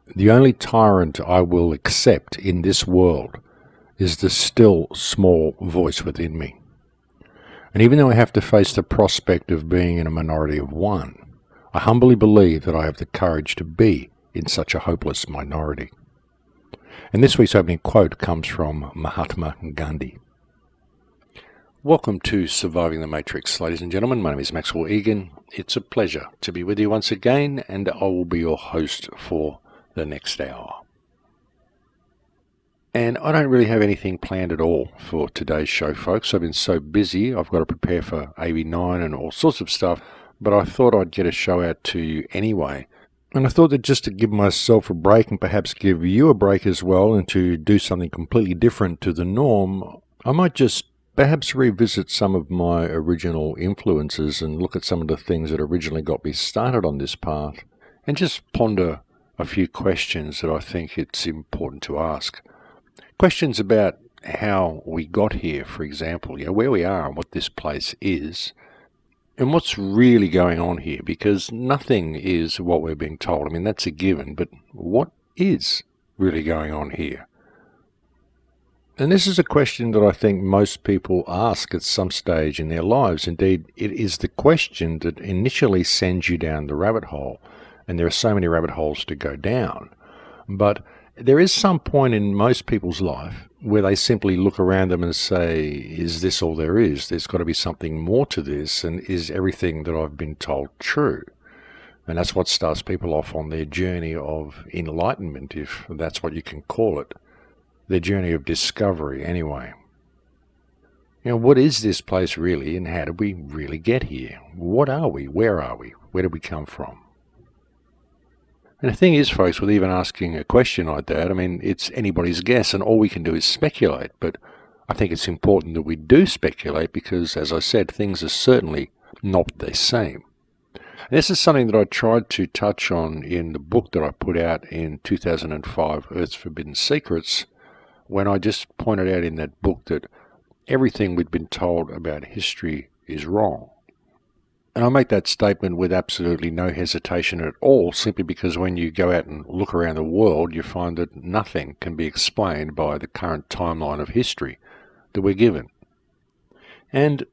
The only tyrant I will accept in this world is the still small voice within me. And even though I have to face the prospect of being in a minority of one, I humbly believe that I have the courage to be in such a hopeless minority. And this week's opening quote comes from Mahatma Gandhi. Welcome to Surviving the Matrix, ladies and gentlemen. My name is Maxwell Igan. It's a pleasure to be with you once again, and I will be your host for the next hour. And I don't really have anything planned at all for today's show, folks. I've been so busy. I've got to prepare for AB9 and all sorts of stuff, but I thought I'd get a show out to you anyway. And I thought that just to give myself a break and perhaps give you a break as well, and to do something completely different to the norm, I might just perhaps revisit some of my original influences and look at some of the things that originally got me started on this path, and just ponder a few questions that I think it's important to ask. Questions about how we got here, for example, where we are and what this place is, and what's really going on here, because nothing is what we're being told. I mean, that's a given, but what is really going on here? And this is a question that I think most people ask at some stage in their lives. Indeed, it is the question that initially sends you down the rabbit hole, and there are so many rabbit holes to go down. But there is some point in most people's life where they simply look around them and say, is this all there is? There's got to be something more to this, and is everything that I've been told true? And that's what starts people off on their journey of enlightenment, if that's what you can call it. Their journey of discovery, anyway. What is this place really, and how did we really get here? What are we? Where are we? Where did we come from? And the thing is, folks, with even asking a question like that, I mean, it's anybody's guess, and all we can do is speculate. But I think it's important that we do speculate because, as I said, things are certainly not the same. And this is something that I tried to touch on in the book that I put out in 2005, Earth's Forbidden Secrets, when I just pointed out in that book that everything we'd been told about history is wrong. And I make that statement with absolutely no hesitation at all, simply because when you go out and look around the world, you find that nothing can be explained by the current timeline of history that we're given. And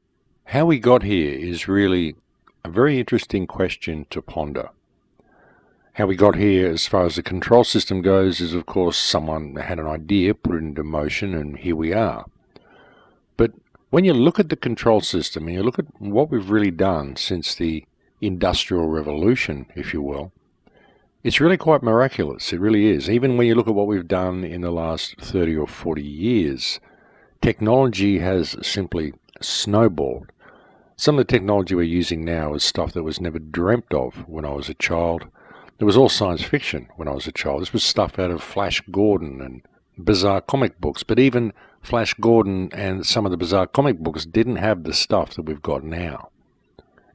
how we got here is really a very interesting question to ponder. How we got here as far as the control system goes is, of course, someone had an idea, put it into motion, and here we are. But when you look at the control system and you look at what we've really done since the Industrial Revolution, if you will, it's really quite miraculous. It really is. Even when you look at what we've done in the last 30 or 40 years, technology has simply snowballed. Some of the technology we're using now is stuff that was never dreamt of when I was a child. It was all science fiction when I was a child. This was stuff out of Flash Gordon and bizarre comic books, but even Flash Gordon and some of the bizarre comic books didn't have the stuff that we've got now.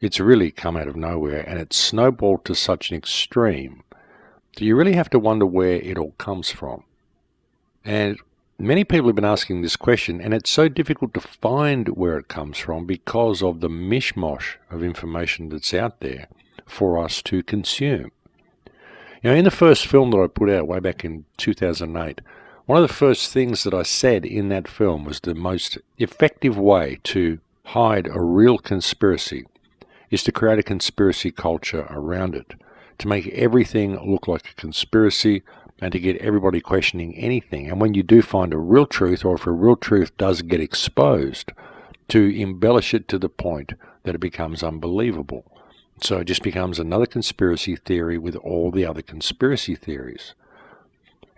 It's really come out of nowhere, and it's snowballed to such an extreme that you really have to wonder where it all comes from. And many people have been asking this question, and it's so difficult to find where it comes from because of the mishmash of information that's out there for us to consume. In the first film that I put out way back in 2008, one of the first things that I said in that film was the most effective way to hide a real conspiracy is to create a conspiracy culture around it, to make everything look like a conspiracy and to get everybody questioning anything. And when you do find a real truth, or if a real truth does get exposed, to embellish it to the point that it becomes unbelievable. So it just becomes another conspiracy theory with all the other conspiracy theories.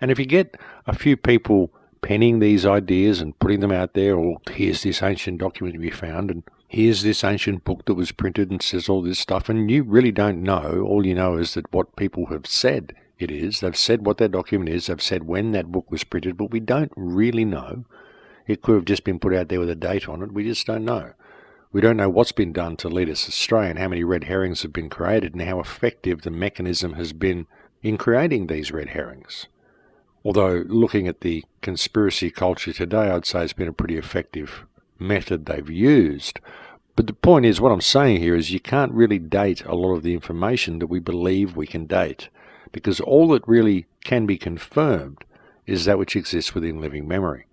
And if you get a few people penning these ideas and putting them out there, or here's this ancient document we found, and here's this ancient book that was printed and says all this stuff, and you really don't know. All you know is that what people have said it is. They've said what that document is. They've said when that book was printed, but we don't really know. It could have just been put out there with a date on it. We just don't know. We don't know what's been done to lead us astray and how many red herrings have been created and how effective the mechanism has been in creating these red herrings. Although looking at the conspiracy culture today, I'd say it's been a pretty effective method they've used. But the point is, what I'm saying here is you can't really date a lot of the information that we believe we can date, because all that really can be confirmed is that which exists within living memory.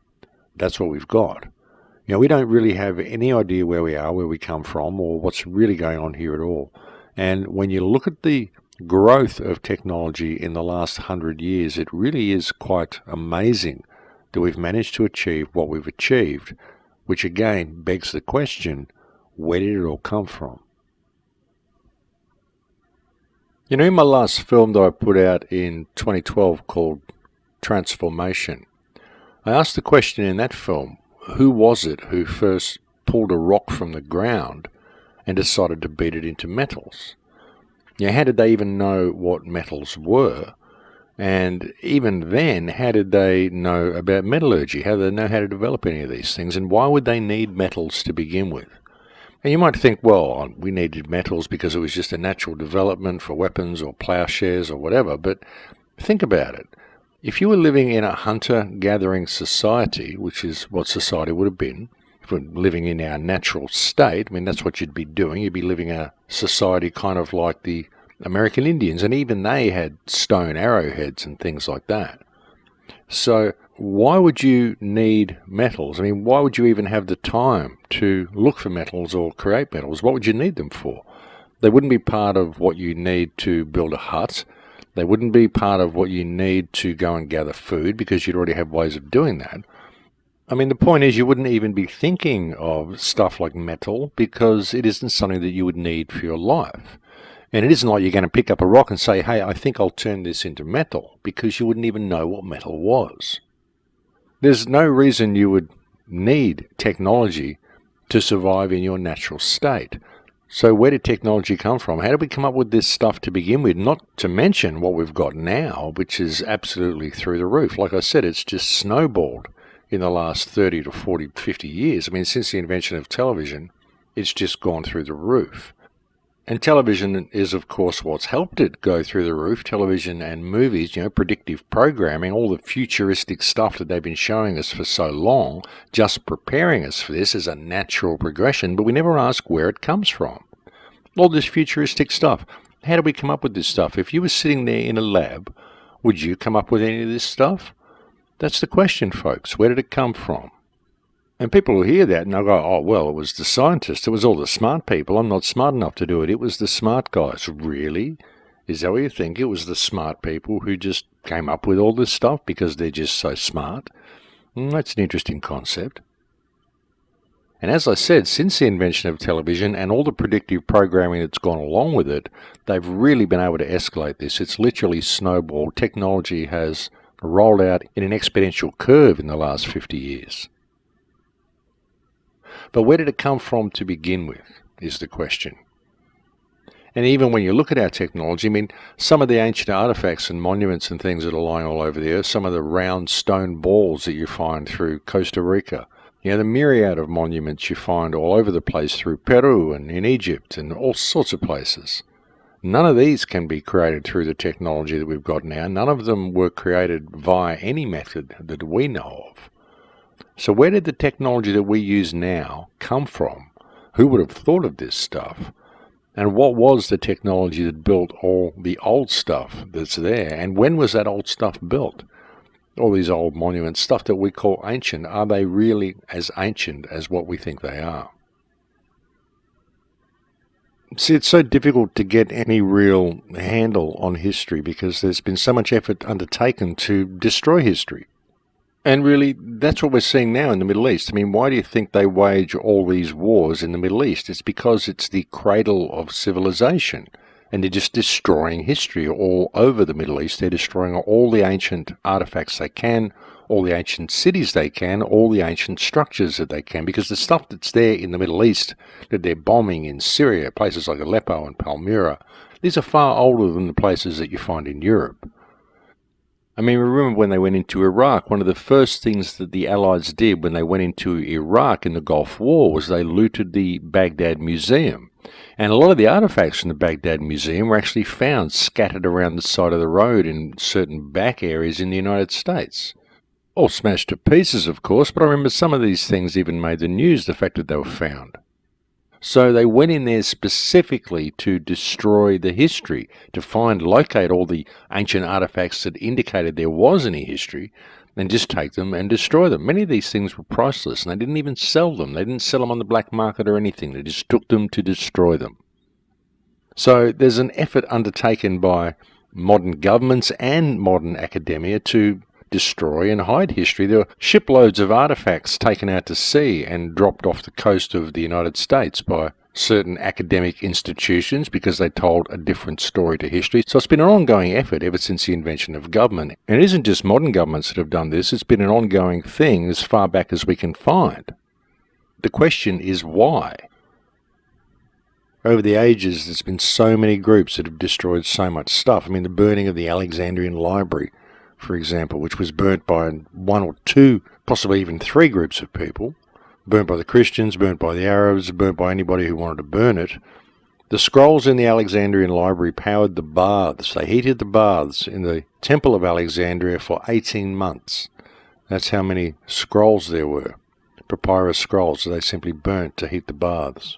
That's what we've got. We don't really have any idea where we are, where we come from, or what's really going on here at all. And when you look at the growth of technology in the last 100 years, it really is quite amazing that we've managed to achieve what we've achieved, which again begs the question, where did it all come from? In my last film that I put out in 2012 called Transformation, I asked the question in that film, who was it who first pulled a rock from the ground and decided to beat it into metals? How did they even know what metals were? And even then, how did they know about metallurgy? How did they know how to develop any of these things? And why would they need metals to begin with? And you might think, well, we needed metals because it was just a natural development for weapons or plowshares or whatever. But think about it. If you were living in a hunter-gathering society, which is what society would have been, if we're living in our natural state, that's what you'd be doing. You'd be living a society kind of like the American Indians, and even they had stone arrowheads and things like that. So why would you need metals? Why would you even have the time to look for metals or create metals? What would you need them for? They wouldn't be part of what you need to build a hut. They wouldn't be part of what you need to go and gather food, because you'd already have ways of doing that. The point is, you wouldn't even be thinking of stuff like metal because it isn't something that you would need for your life. And it isn't like you're going to pick up a rock and say, hey, I think I'll turn this into metal, because you wouldn't even know what metal was. There's no reason you would need technology to survive in your natural state. So where did technology come from? How did we come up with this stuff to begin with? Not to mention what we've got now, which is absolutely through the roof. Like I said, it's just snowballed in the last 30 to 40, 50 years. Since the invention of television, it's just gone through the roof. And television is, of course, what's helped it go through the roof. Television and movies, predictive programming, all the futuristic stuff that they've been showing us for so long, just preparing us for this as a natural progression, but we never ask where it comes from. All this futuristic stuff. How do we come up with this stuff? If you were sitting there in a lab, would you come up with any of this stuff? That's the question, folks. Where did it come from? And people will hear that and they'll go, oh, well, it was the scientists. It was all the smart people. I'm not smart enough to do it. It was the smart guys. Really? Is that what you think? It was the smart people who just came up with all this stuff because they're just so smart? That's an interesting concept. And as I said, since the invention of television and all the predictive programming that's gone along with it, they've really been able to escalate this. It's literally snowballed. Technology has rolled out in an exponential curve in the last 50 years. But where did it come from to begin with, is the question. And even when you look at our technology, some of the ancient artifacts and monuments and things that are lying all over the earth, some of the round stone balls that you find through Costa Rica, the myriad of monuments you find all over the place through Peru and in Egypt and all sorts of places. None of these can be created through the technology that we've got now. None of them were created via any method that we know of. So where did the technology that we use now come from? Who would have thought of this stuff? And what was the technology that built all the old stuff that's there? And when was that old stuff built? All these old monuments, stuff that we call ancient, are they really as ancient as what we think they are? See, it's so difficult to get any real handle on history because there's been so much effort undertaken to destroy history. And really, that's what we're seeing now in the Middle East. Why do you think they wage all these wars in the Middle East? It's because it's the cradle of civilization. And they're just destroying history all over the Middle East. They're destroying all the ancient artifacts they can, all the ancient cities they can, all the ancient structures that they can. Because the stuff that's there in the Middle East that they're bombing in Syria, places like Aleppo and Palmyra, these are far older than the places that you find in Europe. Remember when they went into Iraq, one of the first things that the Allies did when they went into Iraq in the Gulf War was they looted the Baghdad Museum. And a lot of the artifacts from the Baghdad Museum were actually found scattered around the side of the road in certain back areas in the United States. All smashed to pieces, of course, but I remember some of these things even made the news, the fact that they were found. So they went in there specifically to destroy the history, to locate all the ancient artifacts that indicated there was any history, and just take them and destroy them. Many of these things were priceless, and they didn't even sell them. They didn't sell them on the black market or anything. They just took them to destroy them. So there's an effort undertaken by modern governments and modern academia to destroy and hide history. There were shiploads of artifacts taken out to sea and dropped off the coast of the United States by certain academic institutions because they told a different story to history. So it's been an ongoing effort ever since the invention of government. And it isn't just modern governments that have done this, it's been an ongoing thing as far back as we can find. The question is why? Over the ages, there's been so many groups that have destroyed so much stuff. I mean, the burning of the Alexandrian Library, for example, which was burnt by one or two, possibly even three groups of people, burnt by the Christians, burnt by the Arabs, burnt by anybody who wanted to burn it. The scrolls in the Alexandrian Library powered the baths. They heated the baths in the Temple of Alexandria for 18 months. That's how many scrolls there were, papyrus scrolls that they simply burnt to heat the baths.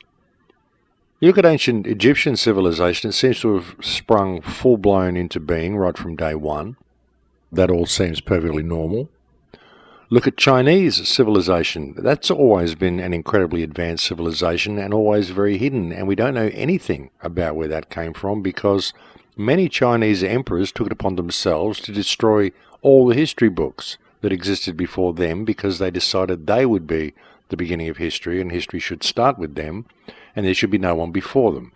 You look at ancient Egyptian civilization, it seems to have sprung full-blown into being right from day one. That all seems perfectly normal. Look at Chinese civilization. That's always been an incredibly advanced civilization and always very hidden, and we don't know anything about where that came from because many Chinese emperors took it upon themselves to destroy all the history books that existed before them because they decided they would be the beginning of history and history should start with them and there should be no one before them.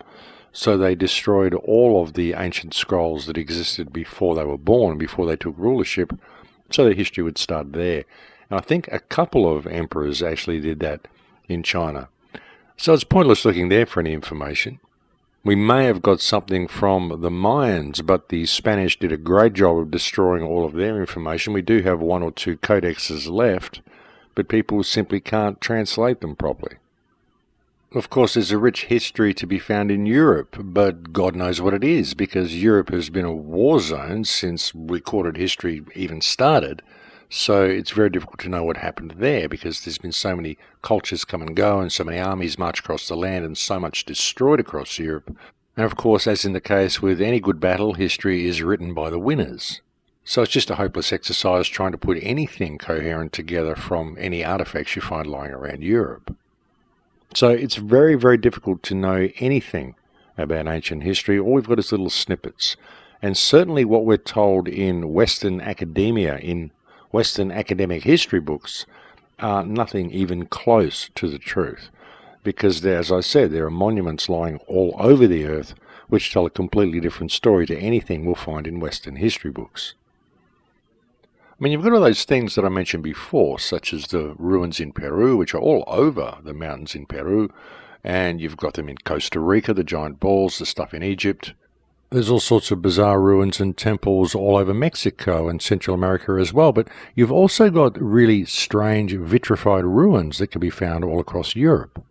So they destroyed all of the ancient scrolls that existed before they were born, before they took rulership, so that history would start there. And I think a couple of emperors actually did that in China. So it's pointless looking there for any information. We may have got something from the Mayans, but the Spanish did a great job of destroying all of their information. We do have one or two codexes left, but people simply can't translate them properly. Of course, there's a rich history to be found in Europe, but God knows what it is, because Europe has been a war zone since recorded history even started. So it's very difficult to know what happened there, because there's been so many cultures come and go, and so many armies march across the land, and so much destroyed across Europe. And of course, as in the case with any good battle, history is written by the winners. So it's just a hopeless exercise trying to put anything coherent together from any artifacts you find lying around Europe. So it's very, very difficult to know anything about ancient history. All we've got is little snippets. And certainly what we're told in Western academia, in Western academic history books, are nothing even close to the truth. Because, as I said, there are monuments lying all over the earth which tell a completely different story to anything we'll find in Western history books. I mean, you've got all those things that I mentioned before, such as the ruins in Peru, which are all over the mountains in Peru, and you've got them in Costa Rica, the giant balls, the stuff in Egypt. There's all sorts of bizarre ruins and temples all over Mexico and Central America as well, but you've also got really strange vitrified ruins that can be found all across Europe.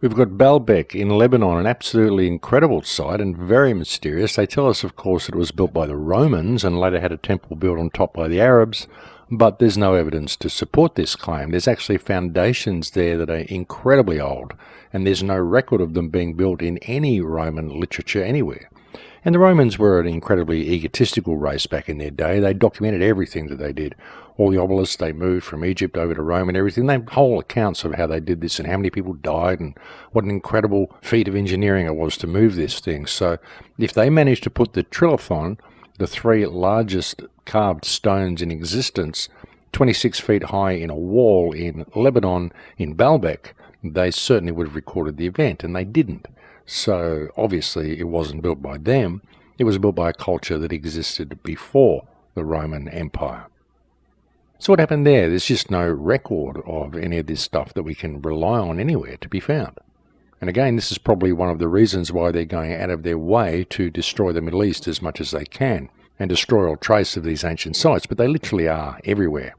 We've got Baalbek in Lebanon, an absolutely incredible site and very mysterious. They tell us, of course, that it was built by the Romans and later had a temple built on top by the Arabs, but there's no evidence to support this claim. There's actually foundations there that are incredibly old, and there's no record of them being built in any Roman literature anywhere. And the Romans were an incredibly egotistical race back in their day. They documented everything that they did. All the obelisks they moved from Egypt over to Rome and everything. They have whole accounts of how they did this and how many people died and what an incredible feat of engineering it was to move this thing. So if they managed to put the trilithon, the three largest carved stones in existence, 26 feet high in a wall in Lebanon, in Baalbek, they certainly would have recorded the event, and they didn't. So obviously it wasn't built by them. It was built by a culture that existed before the Roman Empire. So what happened there? There's just no record of any of this stuff that we can rely on anywhere to be found. And again, this is probably one of the reasons why they're going out of their way to destroy the Middle East as much as they can and destroy all trace of these ancient sites, but they literally are everywhere.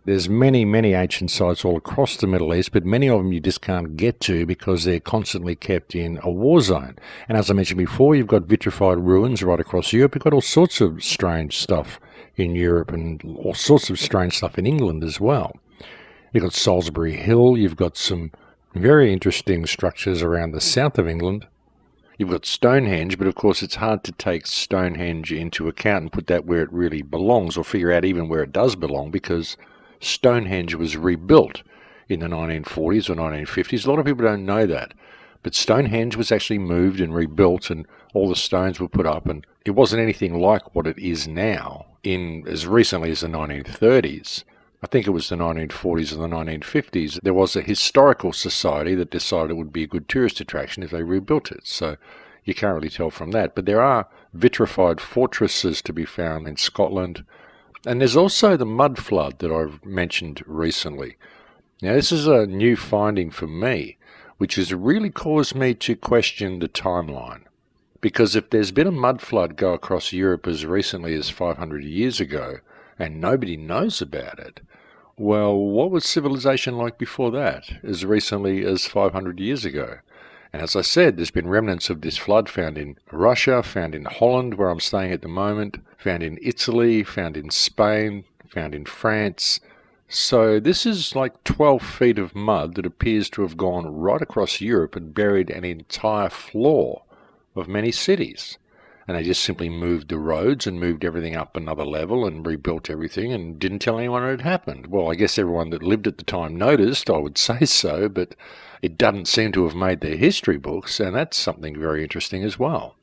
There's many, many ancient sites all across the Middle East, but many of them you just can't get to because they're constantly kept in a war zone. And as I mentioned before, you've got vitrified ruins right across Europe. You've got all sorts of strange stuff in Europe and all sorts of strange stuff in England as well. You've got Salisbury Hill. You've got some Very interesting structures around the south of England. You've got Stonehenge, but of course it's hard to take Stonehenge into account and put that where it really belongs, or figure out even where it does belong, because Stonehenge was rebuilt in the 1940s or 1950s. A lot of people don't know that. But Stonehenge was actually moved and rebuilt, and all the stones were put up, and it wasn't anything like what it is now in as recently as the 1930s. I think it was the 1940s and the 1950s. There was a historical society that decided it would be a good tourist attraction if they rebuilt it. So you can't really tell from that. But there are vitrified fortresses to be found in Scotland. And there's also the mud flood that I've mentioned recently. Now, this is a new finding for me, which has really caused me to question the timeline. Because if there's been a mud flood go across Europe as recently as 500 years ago, and nobody knows about it, well, what was civilization like before that, as recently as 500 years ago? And as I said, there's been remnants of this flood found in Russia, found in Holland, where I'm staying at the moment, found in Italy, found in Spain, found in France. So this is like 12 feet of mud that appears to have gone right across Europe and buried an entire floor of many cities. And they just simply moved the roads and moved everything up another level and rebuilt everything and didn't tell anyone it had happened. Well, I guess everyone that lived at the time noticed, I would say so, but it doesn't seem to have made their history books, and that's something very interesting as well.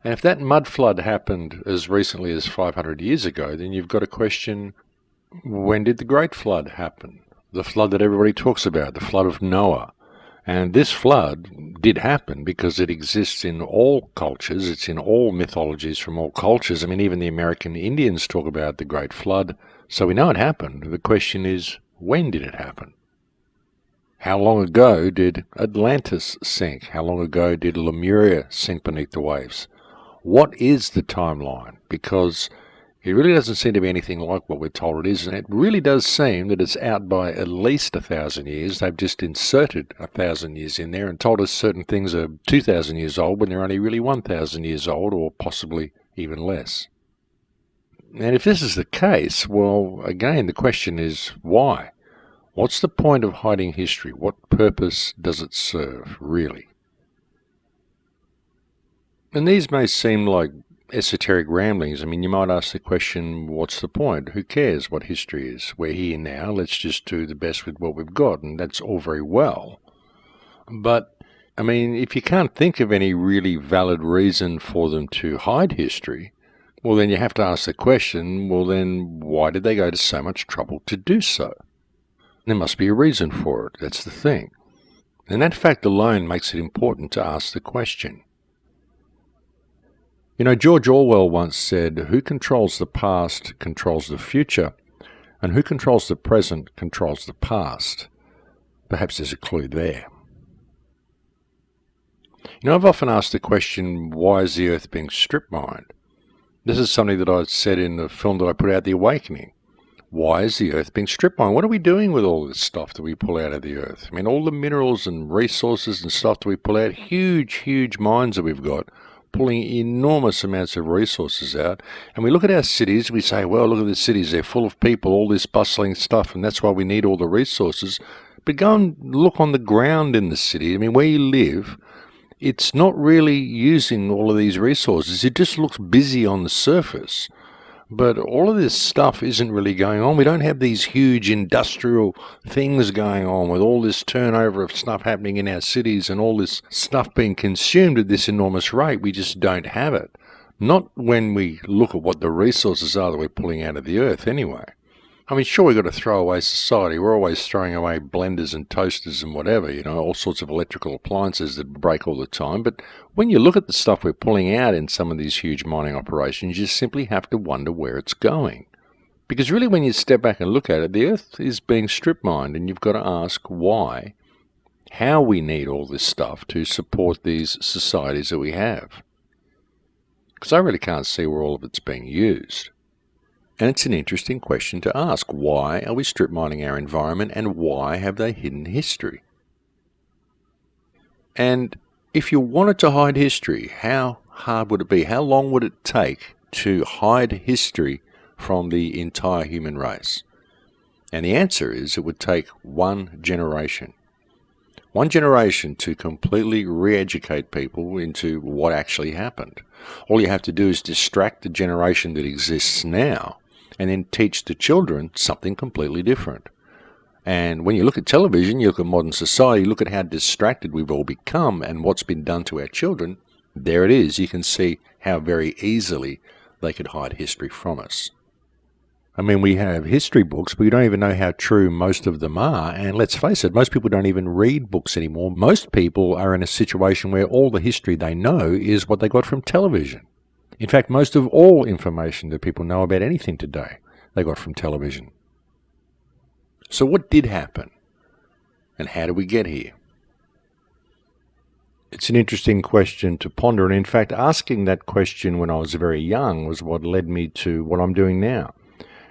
And if that mud flood happened as recently as 500 years ago, then you've got to question, when did the Great Flood happen? The flood that everybody talks about, the flood of Noah. And this flood did happen because it exists in all cultures. It's in all mythologies from all cultures. I mean, even the American Indians talk about the Great Flood. So we know it happened. The question is, when did it happen? How long ago did Atlantis sink? How long ago did Lemuria sink beneath the waves? What is the timeline? Because it really doesn't seem to be anything like what we're told it is, and it really does seem that it's out by at least 1,000 years. They've just inserted 1,000 years in there and told us certain things are 2,000 years old when they're only really 1,000 years old, or possibly even less. And if this is the case, well, again, the question is why? What's the point of hiding history? What purpose does it serve, really? And these may seem like esoteric ramblings. I mean, you might ask the question, what's the point? Who cares what history is? We're here now, let's just do the best with what we've got, and that's all very well. But, I mean, if you can't think of any really valid reason for them to hide history, well, then you have to ask the question, well, then why did they go to so much trouble to do so? There must be a reason for it, that's the thing. And that fact alone makes it important to ask the question. You know, George Orwell once said, who controls the past controls the future, and who controls the present controls the past. Perhaps there's a clue there. You know, I've often asked the question, why is the Earth being strip mined? This is something that I said in the film that I put out, The Awakening. Why is the Earth being strip mined? What are we doing with all this stuff that we pull out of the Earth? I mean, all the minerals and resources and stuff that we pull out, huge mines that we've got, pulling enormous amounts of resources out. And we look at our cities, we say, well, look at the cities, they're full of people, all this bustling stuff, and that's why we need all the resources. But go and look on the ground in the city. I mean, where you live, it's not really using all of these resources. It just looks busy on the surface. But all of this stuff isn't really going on. We don't have these huge industrial things going on with all this turnover of stuff happening in our cities and all this stuff being consumed at this enormous rate. We just don't have it. Not when we look at what the resources are that we're pulling out of the earth anyway. I mean, sure, we've got a throwaway society. We're always throwing away blenders and toasters and whatever, you know, all sorts of electrical appliances that break all the time. But when you look at the stuff we're pulling out in some of these huge mining operations, you simply have to wonder where it's going. Because really, when you step back and look at it, the Earth is being strip mined, and you've got to ask why, how we need all this stuff to support these societies that we have. Because I really can't see where all of it's being used. And it's an interesting question to ask. Why are we strip mining our environment, and why have they hidden history? And if you wanted to hide history, how hard would it be? How long would it take to hide history from the entire human race? And the answer is it would take one generation. One generation to completely re-educate people into what actually happened. All you have to do is distract the generation that exists now and then teach the children something completely different. And when you look at television, you look at modern society, look at how distracted we've all become and what's been done to our children. There it is. You can see how very easily they could hide history from us. I mean, we have history books, but we don't even know how true most of them are. And let's face it, most people don't even read books anymore. Most people are in a situation where all the history they know is what they got from television. In fact, most of all information that people know about anything today, they got from television. So what did happen? And how did we get here? It's an interesting question to ponder. And in fact, asking that question when I was very young was what led me to what I'm doing now.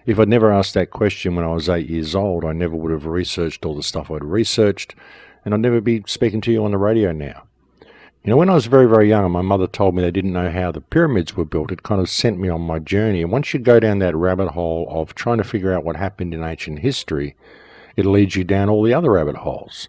If I'd never asked that question when I was 8 years old, I never would have researched all the stuff I'd researched, and I'd never be speaking to you on the radio now. You know, when I was very, very young and my mother told me they didn't know how the pyramids were built, it kind of sent me on my journey. And once you go down that rabbit hole of trying to figure out what happened in ancient history, it leads you down all the other rabbit holes.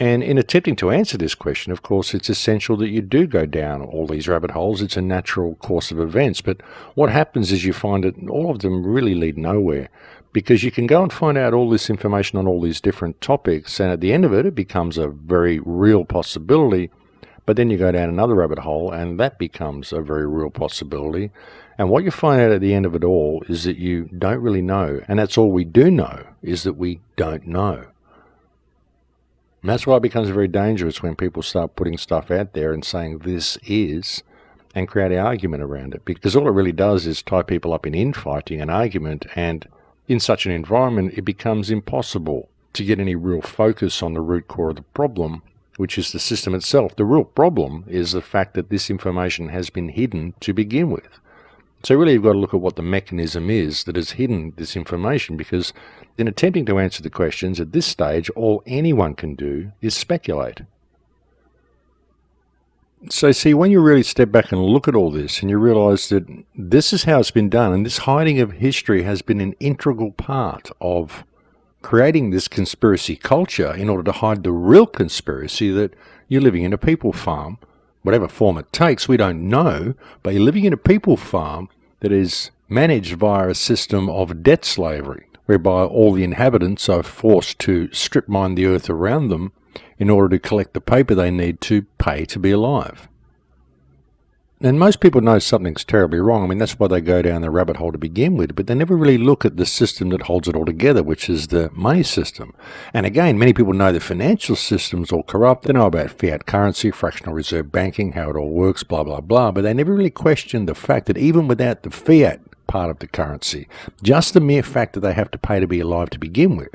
And in attempting to answer this question, of course, it's essential that you do go down all these rabbit holes. It's a natural course of events. But what happens is you find that all of them really lead nowhere, because you can go and find out all this information on all these different topics, and at the end of it, it becomes a very real possibility. But then you go down another rabbit hole, and that becomes a very real possibility. And what you find out at the end of it all is that you don't really know. And that's all we do know, is that we don't know. And that's why it becomes very dangerous when people start putting stuff out there and saying this is, and create an argument around it. Because all it really does is tie people up in infighting and argument, and in such an environment it becomes impossible to get any real focus on the root core of the problem, which is the system itself. The real problem is the fact that this information has been hidden to begin with. So really you've got to look at what the mechanism is that has hidden this information, because in attempting to answer the questions at this stage, all anyone can do is speculate. So see, when you really step back and look at all this and you realise that this is how it's been done, and this hiding of history has been an integral part of creating this conspiracy culture in order to hide the real conspiracy that you're living in a people farm, whatever form it takes, we don't know, but you're living in a people farm that is managed via a system of debt slavery, whereby all the inhabitants are forced to strip mine the earth around them in order to collect the paper they need to pay to be alive. And most people know something's terribly wrong. I mean, that's why they go down the rabbit hole to begin with, but they never really look at the system that holds it all together, which is the money system. And again, many people know the financial system's all corrupt. They know about fiat currency, fractional reserve banking, how it all works, blah, blah, blah, but they never really question the fact that even without the fiat part of the currency, just the mere fact that they have to pay to be alive to begin with,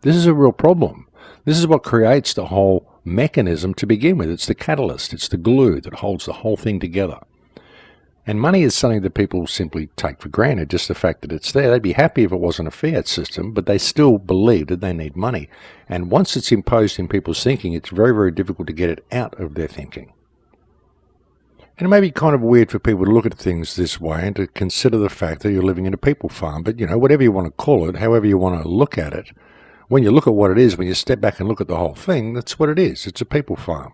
this is a real problem. This is what creates the whole mechanism to begin with. It's the catalyst, it's the glue that holds the whole thing together. And money is something that people simply take for granted, just the fact that it's there. They'd be happy if it wasn't a fiat system, but they still believe that they need money. And once it's imposed in people's thinking, it's very, very difficult to get it out of their thinking. And it may be kind of weird for people to look at things this way and to consider the fact that you're living in a people farm, but you know, whatever you want to call it, however you want to look at it, when you look at what it is, when you step back and look at the whole thing, that's what it is. It's a people farm.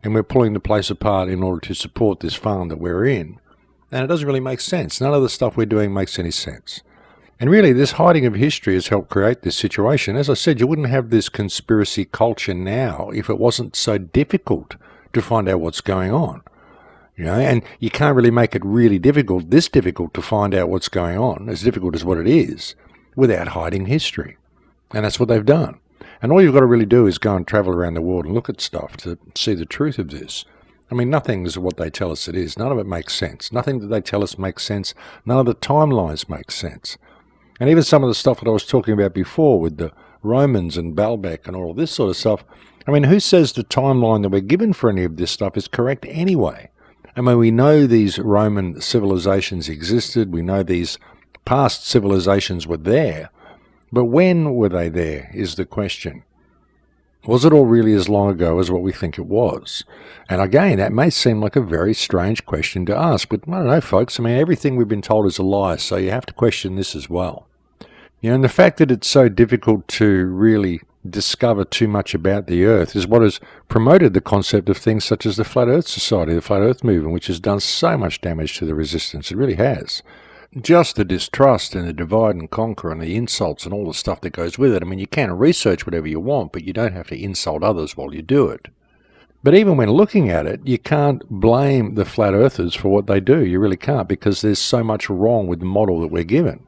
And we're pulling the place apart in order to support this farm that we're in. And it doesn't really make sense. None of the stuff we're doing makes any sense. And really, this hiding of history has helped create this situation. As I said, you wouldn't have this conspiracy culture now if it wasn't so difficult to find out what's going on. You know, and you can't really make it really difficult, this difficult to find out what's going on, as difficult as what it is, without hiding history. And that's what they've done. And all you've got to really do is go and travel around the world and look at stuff to see the truth of this. I mean, nothing is what they tell us it is. None of it makes sense. Nothing that they tell us makes sense. None of the timelines make sense. And even some of the stuff that I was talking about before with the Romans and Baalbek and all this sort of stuff, I mean, who says the timeline that we're given for any of this stuff is correct anyway? I mean, we know these Roman civilizations existed. We know these past civilizations were there. But when were they there is the question. Was it all really as long ago as what we think it was? And again, that may seem like a very strange question to ask, but I don't know, folks. I mean, everything we've been told is a lie, so you have to question this as well. You know, and the fact that it's so difficult to really discover too much about the Earth is what has promoted the concept of things such as the Flat Earth Society, the Flat Earth Movement, which has done so much damage to the resistance. It really has. Just the distrust and the divide and conquer and the insults and all the stuff that goes with it. I mean, you can research whatever you want, but you don't have to insult others while you do it. But even when looking at it, you can't blame the flat earthers for what they do. You really can't, because there's so much wrong with the model that we're given.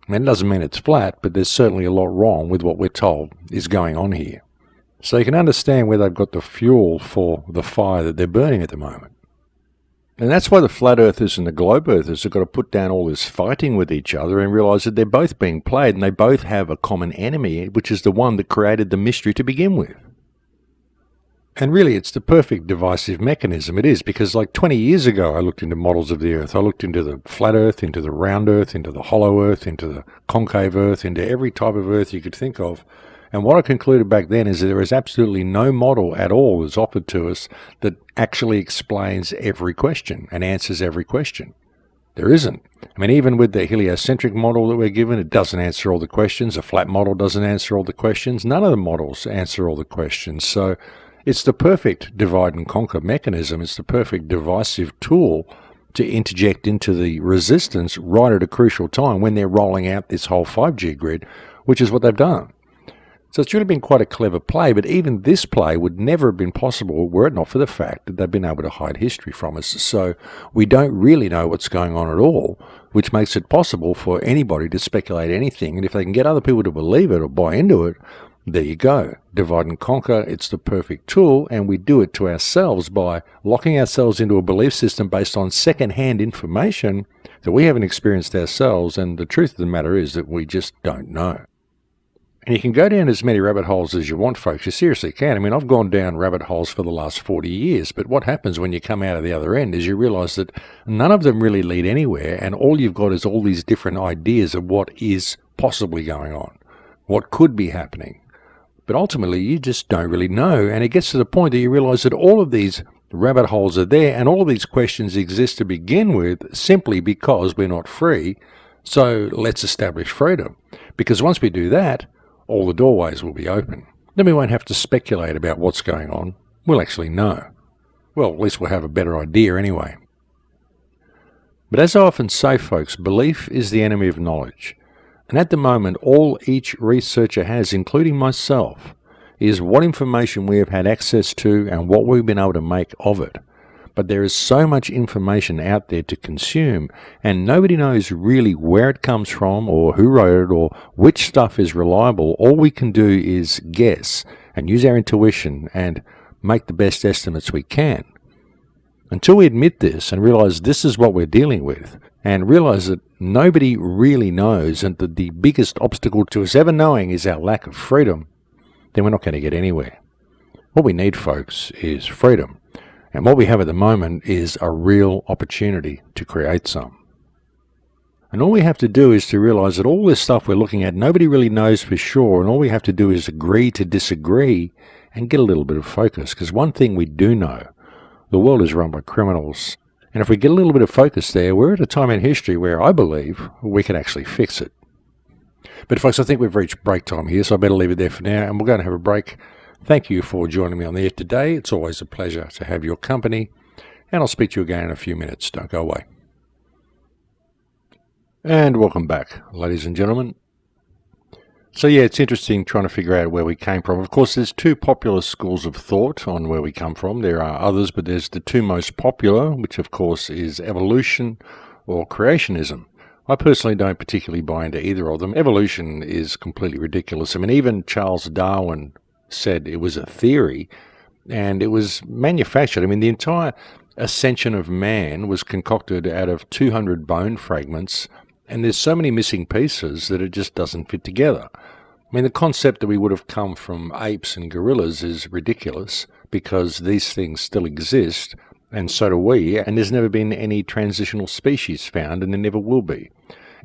And it doesn't mean it's flat, but there's certainly a lot wrong with what we're told is going on here. So you can understand where they've got the fuel for the fire that they're burning at the moment. And that's why the flat earthers and the globe earthers have got to put down all this fighting with each other and realise that they're both being played and they both have a common enemy, which is the one that created the mystery to begin with. And really, it's the perfect divisive mechanism. It is, because like 20 years ago, I looked into models of the Earth. I looked into the flat Earth, into the round Earth, into the hollow Earth, into the concave Earth, into every type of Earth you could think of. And what I concluded back then is that there is absolutely no model at all that's offered to us that actually explains every question and answers every question. There isn't. I mean, even with the heliocentric model that we're given, it doesn't answer all the questions. A flat model doesn't answer all the questions. None of the models answer all the questions. So it's the perfect divide and conquer mechanism. It's the perfect divisive tool to interject into the resistance right at a crucial time when they're rolling out this whole 5G grid, which is what they've done. So it's really been quite a clever play, but even this play would never have been possible were it not for the fact that they've been able to hide history from us. So we don't really know what's going on at all, which makes it possible for anybody to speculate anything. And if they can get other people to believe it or buy into it, there you go. Divide and conquer, it's the perfect tool, and we do it to ourselves by locking ourselves into a belief system based on second-hand information that we haven't experienced ourselves, and the truth of the matter is that we just don't know. And you can go down as many rabbit holes as you want, folks. You seriously can. I mean, I've gone down rabbit holes for the last 40 years, but what happens when you come out of the other end is you realise that none of them really lead anywhere, and all you've got is all these different ideas of what is possibly going on, what could be happening. But ultimately, you just don't really know, and it gets to the point that you realise that all of these rabbit holes are there, and all of these questions exist to begin with simply because we're not free. So let's establish freedom, because once we do that, all the doorways will be open. Then we won't have to speculate about what's going on. We'll actually know. Well, at least we'll have a better idea anyway. But as I often say, folks, belief is the enemy of knowledge. And at the moment, all each researcher has, including myself, is what information we have had access to and what we've been able to make of it. But there is so much information out there to consume, and nobody knows really where it comes from or who wrote it or which stuff is reliable. All we can do is guess and use our intuition and make the best estimates we can. Until we admit this and realize this is what we're dealing with, and realize that nobody really knows and that the biggest obstacle to us ever knowing is our lack of freedom, then we're not going to get anywhere. What we need, folks, is freedom. And what we have at the moment is a real opportunity to create some. And all we have to do is to realize that all this stuff we're looking at, nobody really knows for sure, and all we have to do is agree to disagree and get a little bit of focus. Because one thing we do know, the world is run by criminals. And if we get a little bit of focus there, we're at a time in history where I believe we can actually fix it. But folks, I think we've reached break time here, so I better leave it there for now, and we're going to have a break. Thank you for joining me on the air today. It's always a pleasure to have your company, and I'll speak to you again in a few minutes. Don't go away. And welcome back, ladies and gentlemen. So yeah, it's interesting trying to figure out where we came from. Of course, there's two popular schools of thought on where we come from. There are others, but there's the two most popular, which of course is evolution or creationism. I personally don't particularly buy into either of them. Evolution is completely ridiculous. I mean, even Charles Darwin said it was a theory, and it was manufactured. I mean, the entire ascension of man was concocted out of 200 bone fragments, and there's so many missing pieces that it just doesn't fit together. I mean, the concept that we would have come from apes and gorillas is ridiculous, because these things still exist, and so do we, and there's never been any transitional species found, and there never will be.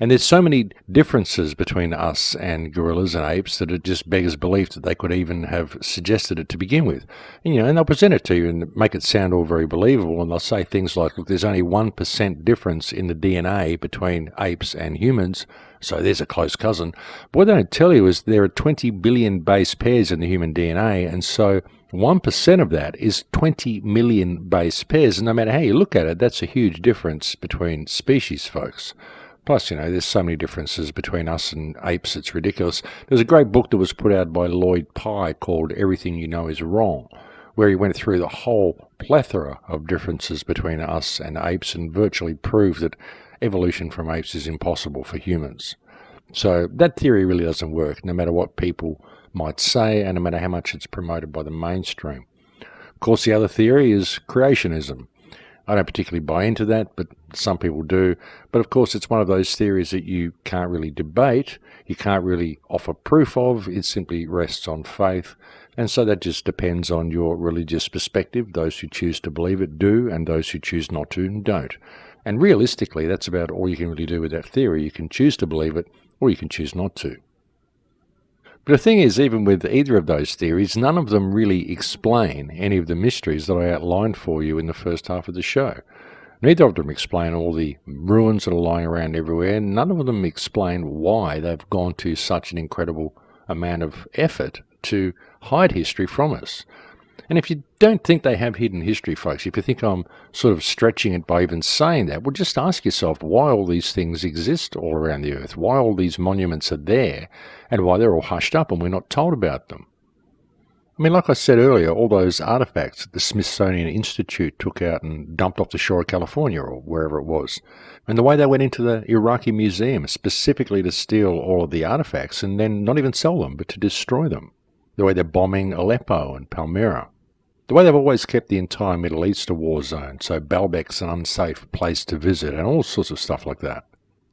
And there's so many differences between us and gorillas and apes that it just beggars belief that they could even have suggested it to begin with. And, and they'll present it to you and make it sound all very believable. And they'll say things like, look, there's only 1% difference in the DNA between apes and humans, so there's a close cousin. But what they don't tell you is there are 20 billion base pairs in the human DNA, and so 1% of that is 20 million base pairs. And no matter how you look at it, that's a huge difference between species, folks. Plus, there's so many differences between us and apes, it's ridiculous. There's a great book that was put out by Lloyd Pye called Everything You Know Is Wrong, where he went through the whole plethora of differences between us and apes and virtually proved that evolution from apes is impossible for humans. So that theory really doesn't work, no matter what people might say and no matter how much it's promoted by the mainstream. Of course, the other theory is creationism. I don't particularly buy into that, but some people do. But of course, it's one of those theories that you can't really debate, you can't really offer proof of, it simply rests on faith. And so that just depends on your religious perspective. Those who choose to believe it do, and those who choose not to don't. And realistically, that's about all you can really do with that theory. You can choose to believe it, or you can choose not to. But the thing is, even with either of those theories, none of them really explain any of the mysteries that I outlined for you in the first half of the show. Neither of them explain all the ruins that are lying around everywhere. None of them explain why they've gone to such an incredible amount of effort to hide history from us. And if you don't think they have hidden history, folks, if you think I'm sort of stretching it by even saying that, well, just ask yourself why all these things exist all around the earth, why all these monuments are there, and why they're all hushed up and we're not told about them. I mean, like I said earlier, all those artifacts that the Smithsonian Institute took out and dumped off the shore of California or wherever it was, and the way they went into the Iraqi museum specifically to steal all of the artifacts and then not even sell them, but to destroy them. The way they're bombing Aleppo and Palmyra. The way they've always kept the entire Middle East a war zone, so Baalbek's an unsafe place to visit and all sorts of stuff like that.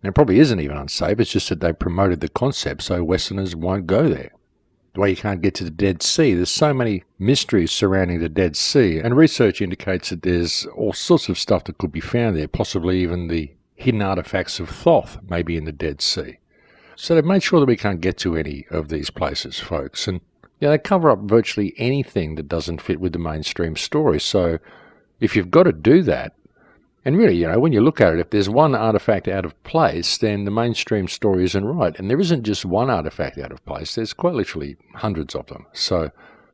And it probably isn't even unsafe, it's just that they promoted the concept so Westerners won't go there. The way you can't get to the Dead Sea, there's so many mysteries surrounding the Dead Sea, and research indicates that there's all sorts of stuff that could be found there, possibly even the hidden artifacts of Thoth may be in the Dead Sea. So they've made sure that we can't get to any of these places, folks, and they cover up virtually anything that doesn't fit with the mainstream story. So if you've got to do that, and really, when you look at it, if there's one artifact out of place, then the mainstream story isn't right. And there isn't just one artifact out of place. There's quite literally hundreds of them. So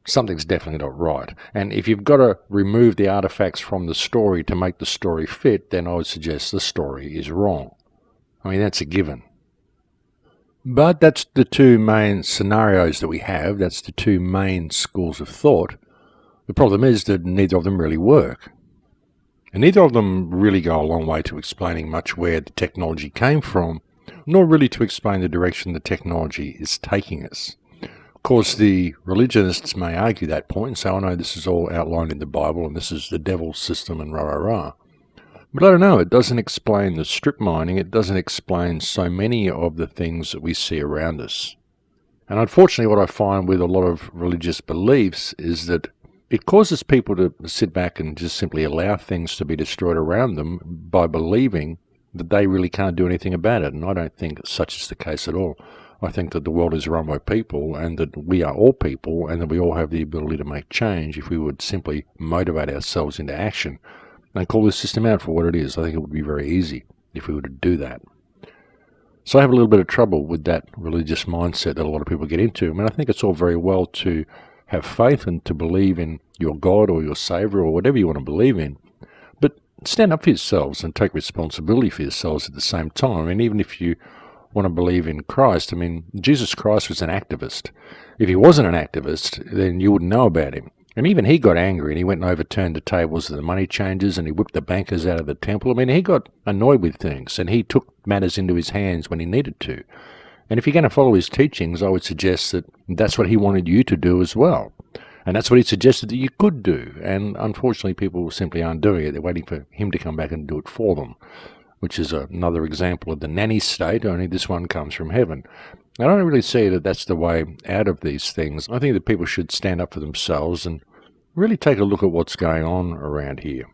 something's definitely not right. And if you've got to remove the artifacts from the story to make the story fit, then I would suggest the story is wrong. I mean, that's a given. But that's the two main scenarios that we have. That's the two main schools of thought. The problem is that neither of them really work. And neither of them really go a long way to explaining much where the technology came from, nor really to explain the direction the technology is taking us. Of course, the religionists may argue that point and say, oh no, this is all outlined in the Bible and this is the devil's system and rah-rah-rah. But I don't know, it doesn't explain the strip mining, it doesn't explain so many of the things that we see around us. And unfortunately what I find with a lot of religious beliefs is that it causes people to sit back and just simply allow things to be destroyed around them by believing that they really can't do anything about it. And I don't think such is the case at all. I think that the world is run by people and that we are all people and that we all have the ability to make change if we would simply motivate ourselves into action and call this system out for what it is. I think it would be very easy if we were to do that. So I have a little bit of trouble with that religious mindset that a lot of people get into. I mean, I think it's all very well to have faith and to believe in your God or your Saviour or whatever you want to believe in, but stand up for yourselves and take responsibility for yourselves at the same time. I mean, even if you want to believe in Christ, I mean, Jesus Christ was an activist. If he wasn't an activist, then you wouldn't know about him. And even he got angry and he went and overturned the tables of the money changers and he whipped the bankers out of the temple. I mean, he got annoyed with things and he took matters into his hands when he needed to. And if you're going to follow his teachings, I would suggest that that's what he wanted you to do as well. And that's what he suggested that you could do. And unfortunately, people simply aren't doing it. They're waiting for him to come back and do it for them, which is another example of the nanny state, only this one comes from heaven. I don't really see that that's the way out of these things. I think that people should stand up for themselves and really take a look at what's going on around here.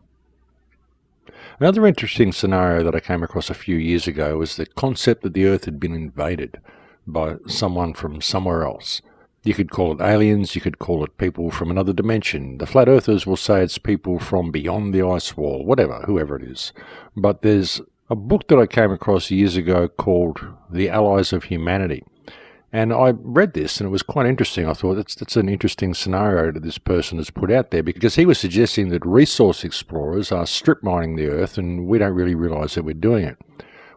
Another interesting scenario that I came across a few years ago was the concept that the Earth had been invaded by someone from somewhere else. You could call it aliens, you could call it people from another dimension. The flat earthers will say it's people from beyond the ice wall, whatever, whoever it is. But there's a book that I came across years ago called The Allies of Humanity. And I read this, and it was quite interesting. I thought that's an interesting scenario that this person has put out there, because he was suggesting that resource explorers are strip mining the Earth, and we don't really realise that we're doing it.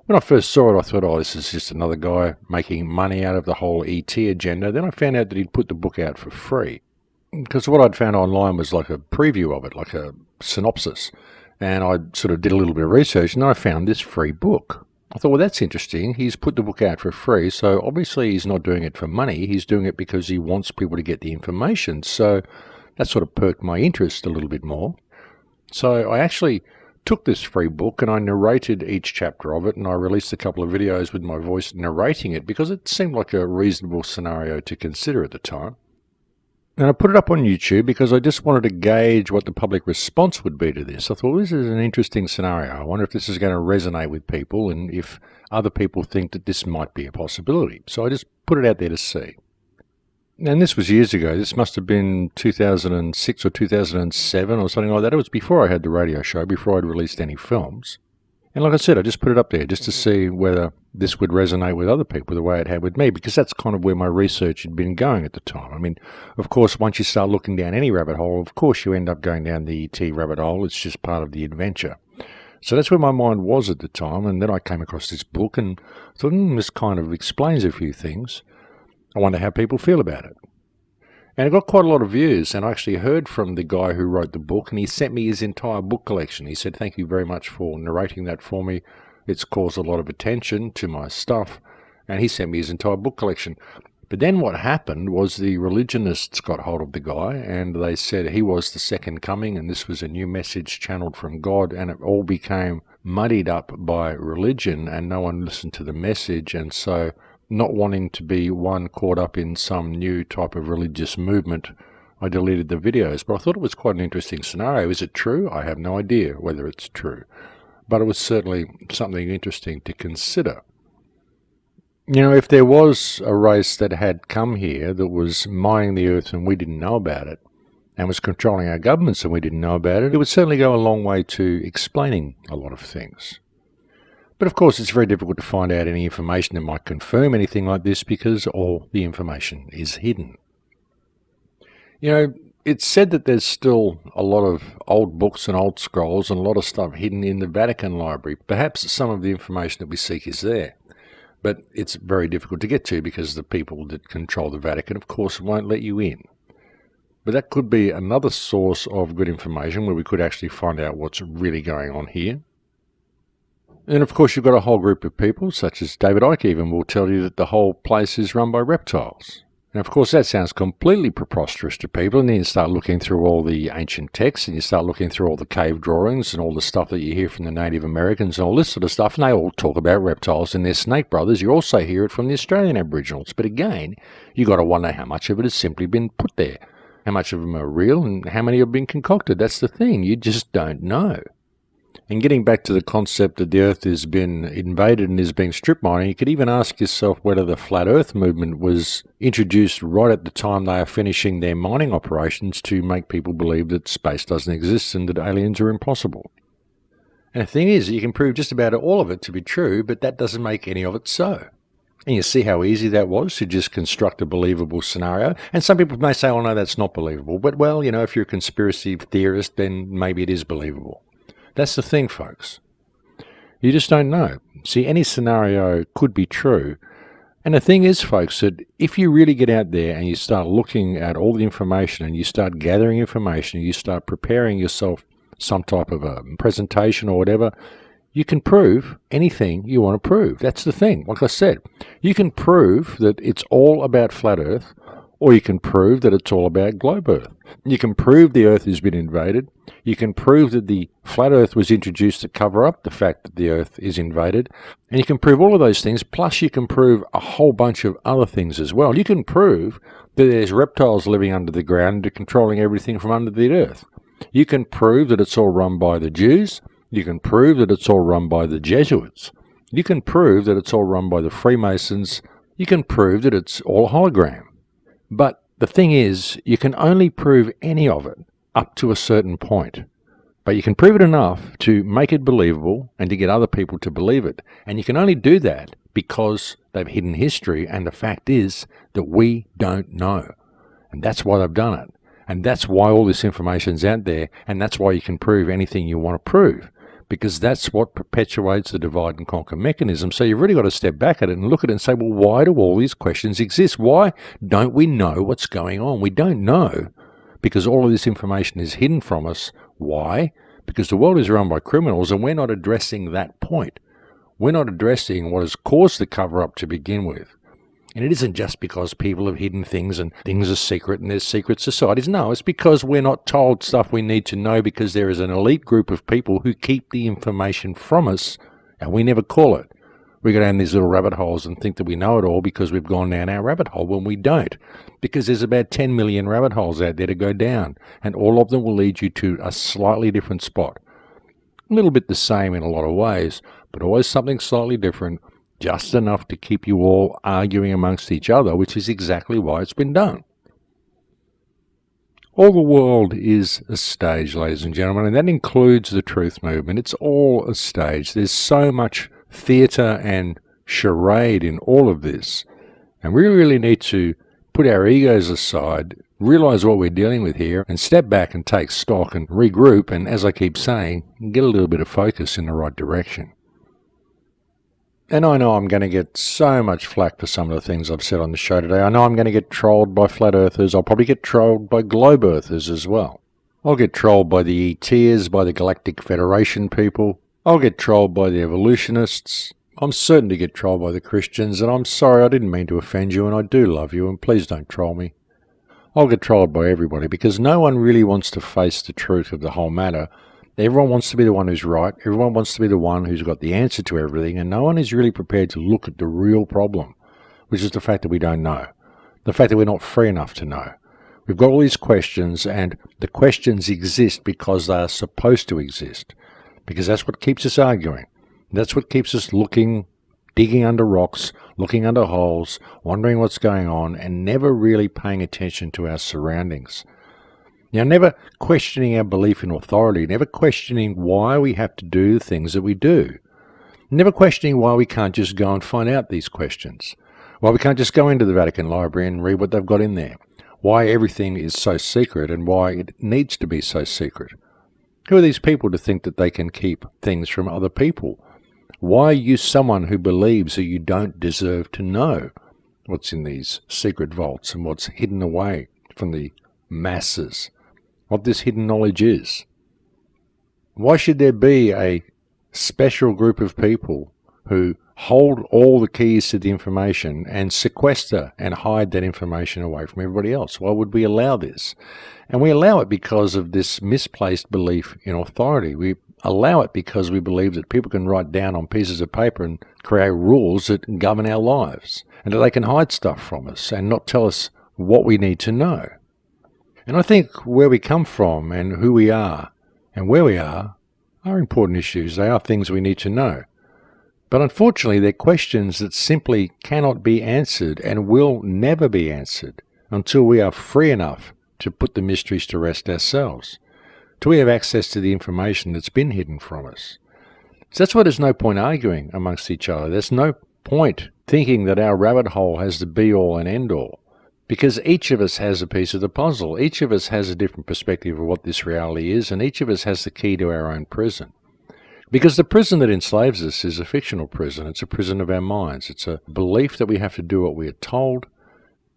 When I first saw it, I thought, oh, this is just another guy making money out of the whole ET agenda. Then I found out that he'd put the book out for free, because what I'd found online was like a preview of it, like a synopsis. And I sort of did a little bit of research, and I found this free book. I thought, well, that's interesting. He's put the book out for free, so obviously he's not doing it for money. He's doing it because he wants people to get the information. So that sort of perked my interest a little bit more. So I actually took this free book and I narrated each chapter of it, and I released a couple of videos with my voice narrating it because it seemed like a reasonable scenario to consider at the time. And I put it up on YouTube because I just wanted to gauge what the public response would be to this. I thought, this is an interesting scenario. I wonder if this is going to resonate with people and if other people think that this might be a possibility. So I just put it out there to see. And this was years ago. This must have been 2006 or 2007 or something like that. It was before I had the radio show, before I'd released any films. And like I said, I just put it up there just to see whether this would resonate with other people the way it had with me, because that's kind of where my research had been going at the time. I mean, of course, once you start looking down any rabbit hole, of course you end up going down the ET rabbit hole. It's just part of the adventure. So that's where my mind was at the time, and then I came across this book and thought, this kind of explains a few things. I wonder how people feel about it. And it got quite a lot of views, and I actually heard from the guy who wrote the book, and he sent me his entire book collection. He said, thank you very much for narrating that for me. It's caused a lot of attention to my stuff, and he sent me his entire book collection. But then what happened was the religionists got hold of the guy, and they said he was the second coming, and this was a new message channeled from God, and it all became muddied up by religion, and no one listened to the message, and so not wanting to be one caught up in some new type of religious movement, I deleted the videos. But I thought it was quite an interesting scenario. Is it true? I have no idea whether it's true. But it was certainly something interesting to consider. You know, if there was a race that had come here that was mining the Earth and we didn't know about it, and was controlling our governments and we didn't know about it, it would certainly go a long way to explaining a lot of things. But of course, it's very difficult to find out any information that might confirm anything like this because all the information is hidden. You know, it's said that there's still a lot of old books and old scrolls and a lot of stuff hidden in the Vatican Library. Perhaps some of the information that we seek is there, but it's very difficult to get to because the people that control the Vatican, of course, won't let you in. But that could be another source of good information where we could actually find out what's really going on here. And of course you've got a whole group of people, such as David Icke even, will tell you that the whole place is run by reptiles. And of course that sounds completely preposterous to people, and then you start looking through all the ancient texts, and you start looking through all the cave drawings and all the stuff that you hear from the Native Americans and all this sort of stuff, and they all talk about reptiles and their snake brothers. You also hear it from the Australian Aboriginals. But again, you've got to wonder how much of it has simply been put there. How much of them are real and how many have been concocted. That's the thing. You just don't know. And getting back to the concept that the Earth has been invaded and is being strip mining, you could even ask yourself whether the Flat Earth movement was introduced right at the time they are finishing their mining operations to make people believe that space doesn't exist and that aliens are impossible. And the thing is, you can prove just about all of it to be true, but that doesn't make any of it so. And you see how easy that was to just construct a believable scenario. And some people may say, oh no, that's not believable. But well, you know, if you're a conspiracy theorist, then maybe it is believable. That's the thing, folks. You just don't know. See, any scenario could be true. And the thing is, folks, that if you really get out there and you start looking at all the information and you start gathering information and you start preparing yourself some type of a presentation or whatever, you can prove anything you want to prove. That's the thing. Like I said, you can prove that it's all about flat Earth, or you can prove that it's all about globe Earth. You can prove the Earth has been invaded. You can prove that the flat Earth was introduced to cover up the fact that the Earth is invaded. And you can prove all of those things, plus you can prove a whole bunch of other things as well. You can prove that there's reptiles living under the ground and controlling everything from under the Earth. You can prove that it's all run by the Jews. You can prove that it's all run by the Jesuits. You can prove that it's all run by the Freemasons. You can prove that it's all hologram. But the thing is, you can only prove any of it up to a certain point. But you can prove it enough to make it believable and to get other people to believe it. And you can only do that because they've hidden history, and the fact is that we don't know. And that's why they've done it. And that's why all this information's out there, and that's why you can prove anything you want to prove, because that's what perpetuates the divide and conquer mechanism. So you've really got to step back at it and look at it and say, well, why do all these questions exist? Why don't we know what's going on? We don't know because all of this information is hidden from us. Why? Because the world is run by criminals, and we're not addressing that point. We're not addressing what has caused the cover-up to begin with. And it isn't just because people have hidden things and things are secret and there's secret societies. No, it's because we're not told stuff we need to know, because there is an elite group of people who keep the information from us and we never call it. We go down these little rabbit holes and think that we know it all because we've gone down our rabbit hole when we don't. Because there's about 10 million rabbit holes out there to go down, and all of them will lead you to a slightly different spot. A little bit the same in a lot of ways, but always something slightly different. Just enough to keep you all arguing amongst each other, which is exactly why it's been done. All the world is a stage, ladies and gentlemen, and that includes the truth movement. It's all a stage. There's so much theatre and charade in all of this, and we really need to put our egos aside, realise what we're dealing with here, and step back and take stock and regroup, and as I keep saying, get a little bit of focus in the right direction. And I know I'm going to get so much flack for some of the things I've said on the show today. I know I'm going to get trolled by flat earthers. I'll probably get trolled by globe earthers as well. I'll get trolled by the ETers, by the Galactic Federation people. I'll get trolled by the evolutionists. I'm certain to get trolled by the Christians, and I'm sorry, I didn't mean to offend you, and I do love you, and please don't troll me. I'll get trolled by everybody, because no one really wants to face the truth of the whole matter. Everyone wants to be the one who's right. Everyone wants to be the one who's got the answer to everything, and no one is really prepared to look at the real problem, which is the fact that we don't know, the fact that we're not free enough to know. We've got all these questions, and the questions exist because they are supposed to exist, because that's what keeps us arguing. That's what keeps us looking, digging under rocks, looking under holes, wondering what's going on, and never really paying attention to our surroundings. Now, never questioning our belief in authority, never questioning why we have to do the things that we do, never questioning why we can't just go and find out these questions, why we can't just go into the Vatican Library and read what they've got in there, why everything is so secret and why it needs to be so secret. Who are these people to think that they can keep things from other people? Why are you someone who believes that you don't deserve to know what's in these secret vaults and what's hidden away from the masses? What this hidden knowledge is. Why should there be a special group of people who hold all the keys to the information and sequester and hide that information away from everybody else? Why would we allow this? And we allow it because of this misplaced belief in authority. We allow it because we believe that people can write down on pieces of paper and create rules that govern our lives, and that they can hide stuff from us and not tell us what we need to know. And I think where we come from and who we are and where we are important issues. They are things we need to know. But unfortunately, they're questions that simply cannot be answered and will never be answered until we are free enough to put the mysteries to rest ourselves, till we have access to the information that's been hidden from us. So that's why there's no point arguing amongst each other. There's no point thinking that our rabbit hole has the be-all and end-all. Because each of us has a piece of the puzzle. Each of us has a different perspective of what this reality is, and each of us has the key to our own prison. Because the prison that enslaves us is a fictional prison. It's a prison of our minds. It's a belief that we have to do what we are told,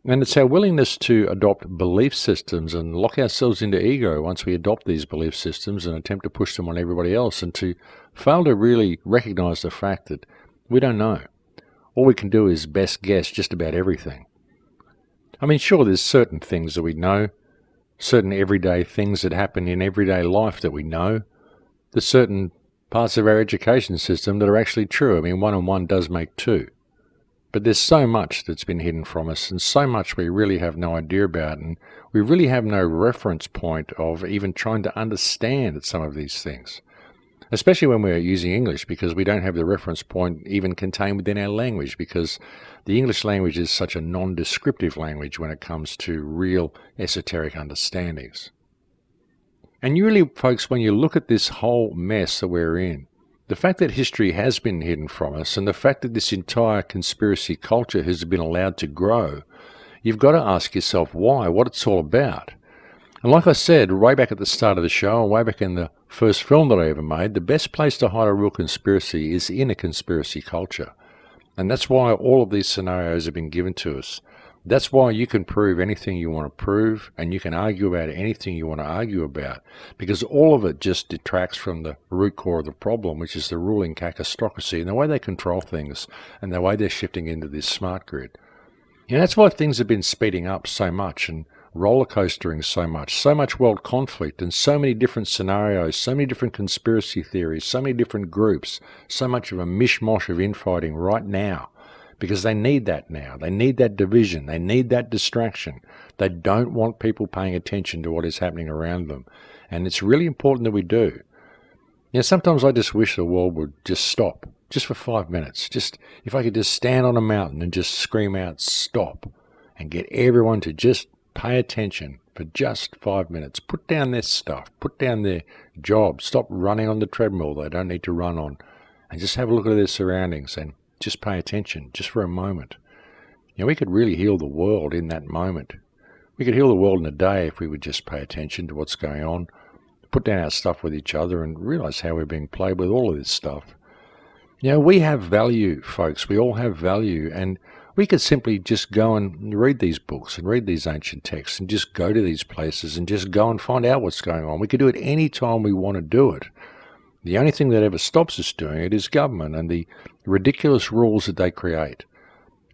and it's our willingness to adopt belief systems and lock ourselves into ego once we adopt these belief systems and attempt to push them on everybody else, and to fail to really recognize the fact that we don't know. All we can do is best guess just about everything. I mean, sure, there's certain things that we know, certain everyday things that happen in everyday life that we know. There's certain parts of our education system that are actually true. I mean, 1 and 1 does make 2. But there's so much that's been hidden from us, and so much we really have no idea about, and we really have no reference point of even trying to understand some of these things. especially when we're using English, because we don't have the reference point even contained within our language, because the English language is such a non-descriptive language when it comes to real esoteric understandings. And really, folks, when you look at this whole mess that we're in, the fact that history has been hidden from us and the fact that this entire conspiracy culture has been allowed to grow, you've got to ask yourself why, what it's all about. And like I said, way back at the start of the show, and way back in the first film that I ever made, the best place to hide a real conspiracy is in a conspiracy culture. And that's why all of these scenarios have been given to us. That's why you can prove anything you want to prove, and you can argue about anything you want to argue about, because all of it just detracts from the root core of the problem, which is the ruling cacistocracy and the way they control things and the way they're shifting into this smart grid. And that's why things have been speeding up so much and roller coastering so much world conflict and so many different scenarios, so many different conspiracy theories, so many different groups, so much of a mishmash of infighting right now. Because they need that now. They need that division. They need that distraction. They don't want people paying attention to what is happening around them. And it's really important that we do. You know, sometimes I just wish the world would just stop, just for 5 minutes. Just if I could just stand on a mountain and just scream out, stop, and get everyone to just pay attention for just 5 minutes. Put down their stuff. Put down their job. Stop running on the treadmill they don't need to run on. And just have a look at their surroundings and just pay attention, just for a moment. You know, we could really heal the world in that moment. We could heal the world in a day if we would just pay attention to what's going on, put down our stuff with each other and realize how we're being played with all of this stuff. You know, we have value, folks. We all have value, and we could simply just go and read these books and read these ancient texts and just go to these places and just go and find out what's going on. We could do it any time we want to do it. The only thing that ever stops us doing it is government and the ridiculous rules that they create.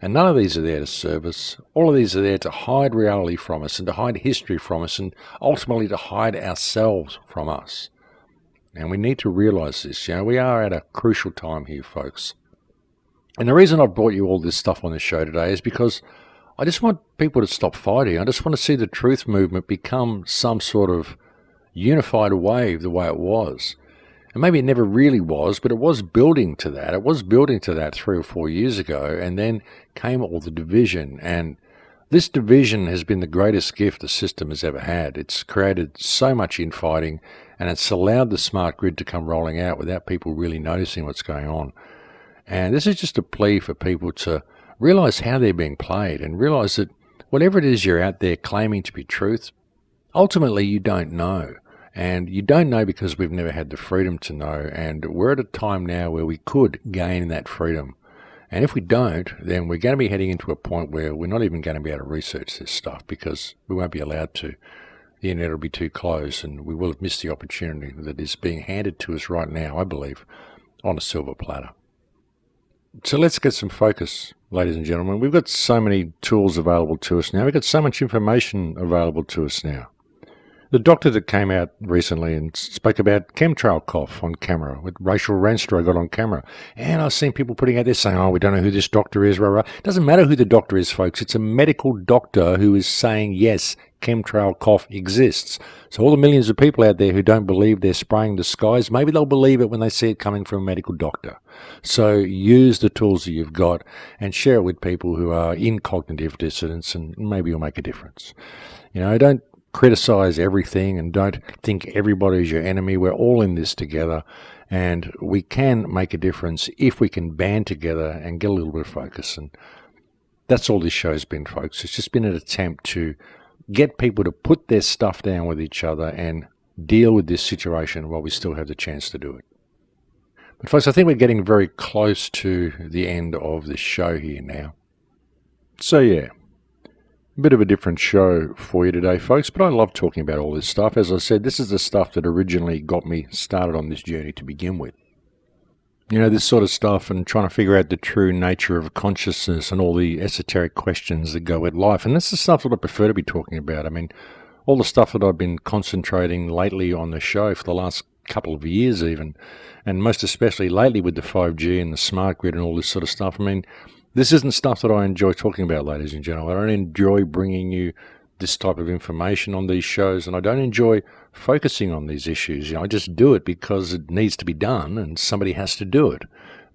And none of these are there to serve us. All of these are there to hide reality from us and to hide history from us and ultimately to hide ourselves from us. And we need to realize this. You know, we are at a crucial time here, folks. And the reason I've brought you all this stuff on the show today is because I just want people to stop fighting. I just want to see the truth movement become some sort of unified wave the way it was. And maybe it never really was, but it was building to that. It was building to that 3 or 4 years ago, and then came all the division. And this division has been the greatest gift the system has ever had. It's created so much infighting, and it's allowed the smart grid to come rolling out without people really noticing what's going on. And this is just a plea for people to realize how they're being played and realize that whatever it is you're out there claiming to be truth, ultimately you don't know. And you don't know because we've never had the freedom to know, and we're at a time now where we could gain that freedom. And if we don't, then we're going to be heading into a point where we're not even going to be able to research this stuff because we won't be allowed to. The internet will be too close, and we will have missed the opportunity that is being handed to us right now, I believe, on a silver platter. So let's get some focus, ladies and gentlemen. We've got so many tools available to us now. We've got so much information available to us now. The doctor that came out recently and spoke about chemtrail cough on camera, with Rachel Ranstrow got on camera. And I've seen people putting out there saying, oh, we don't know who this doctor is, rah, rah. It doesn't matter who the doctor is, folks. It's a medical doctor who is saying, yes, chemtrail cough exists. So all the millions of people out there who don't believe they're spraying the skies, maybe they'll believe it when they see it coming from a medical doctor. So use the tools that you've got and share it with people who are in cognitive dissonance, and maybe you'll make a difference. You know, don't criticize everything and don't think everybody is your enemy. We're all in this together, and we can make a difference if we can band together and get a little bit of focus. And that's all this show's been, folks. It's just been an attempt to get people to put their stuff down with each other and deal with this situation while we still have the chance to do it. But folks, I think we're getting very close to the end of this show here now. So yeah, a bit of a different show for you today, folks, but I love talking about all this stuff. As I said, this is the stuff that originally got me started on this journey to begin with. You know, this sort of stuff and trying to figure out the true nature of consciousness and all the esoteric questions that go with life. And this is stuff that I prefer to be talking about. I mean, all the stuff that I've been concentrating lately on the show for the last couple of years even, and most especially lately with the 5G and the smart grid and all this sort of stuff. I mean, this isn't stuff that I enjoy talking about, ladies and gentlemen. I don't enjoy bringing you this type of information on these shows, and I don't enjoy focusing on these issues. I just do it because it needs to be done and somebody has to do it.